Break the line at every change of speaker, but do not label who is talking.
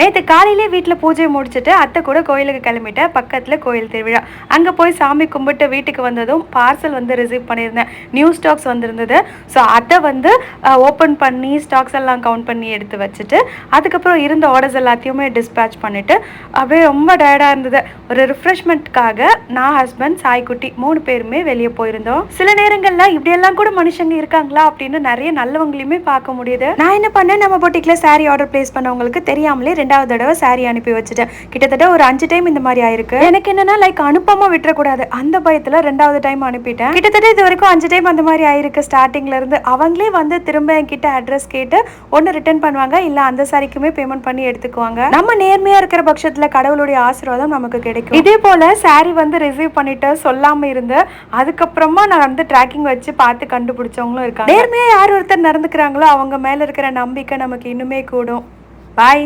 நேற்று காலையிலே வீட்டில் பூஜையை முடிச்சுட்டு அத்தை கூட கோயிலுக்கு கிளம்பிட்டேன். பக்கத்தில் கோயில் திருவிழா. அங்கே போய் சாமி கும்பிட்டு வீட்டுக்கு வந்ததும் பார்சல் வந்து ரிசீவ் பண்ணியிருந்தேன். நியூ ஸ்டாக்ஸ் வந்திருந்தது. ஸோ அதை வந்து ஓப்பன் பண்ணி ஸ்டாக்ஸ் எல்லாம் கவுண்ட் பண்ணி எடுத்து வச்சுட்டு அதுக்கப்புறம் இருந்த ஆர்டர்ஸ் எல்லாத்தையுமே டிஸ்பேச் பண்ணிவிட்டு அப்படியே ரொம்ப டயர்டாக இருந்தது. ஒரு ரிஃப்ரெஷ்மெண்ட்காக நான், ஹஸ்பண்ட், சாய்க்குட்டி 3 பேருமே வெளியே போயிருந்தோம். சில நேரங்களில் இப்படியெல்லாம் கூட மனுஷங்க இருக்காங்களா அப்படின்னு நிறைய நல்லவங்களையுமே பார்க்க முடியுது. நான் என்ன பண்ணேன், நம்ம பொட்டிக்கில் சாரீ ஆர்டர் பிளேஸ் பண்ணவங்களுக்கு தெரியாமலே 2வது தடவை சாரீ அனுப்பி வச்சுட்டேன். கிட்டத்தட்ட ஒரு 5 டைம் இந்த மாதிரி ஆயிருக்கு. எனக்கு என்னன்னா அனுப்பாம விட்டுறக்கூடாது அந்த பயத்துல 2வது டைம் அனுப்பிட்டேன். கிட்டத்தட்ட இது வரைக்கும் 5 டைம் அந்த மாதிரி ஆயிருக்கு. ஸ்டார்டிங்ல இருந்து அவங்களே வந்து திரும்ப என்கிட்ட அட்ரஸ் கேட்டு ஒன்னு ரிட்டர்ன் பண்ணுவாங்க, இல்ல அந்த சாரிக்குமே பேமெண்ட் பண்ணி எடுத்துக்குவாங்க. நம்ம நேர்மையா இருக்கிற பட்சத்துல கடவுளுடைய ஆசீர்வாதம் நமக்கு கிடைக்கும். இதே போல சாரி வந்து ரிசீவ் பண்ணிட்டு சொல்லாம இருந்து அதுக்கப்புறமா நான் வந்து ட்ராக்கிங் வச்சு பார்த்து கண்டுபிடிச்சவங்களும் இருக்காங்க. நேர்மையா யார் ஒருத்தர் நடந்துக்கிறாங்களோ அவங்க மேல இருக்கிற நம்பிக்கை நமக்கு இன்னுமே கூடும். பாய்.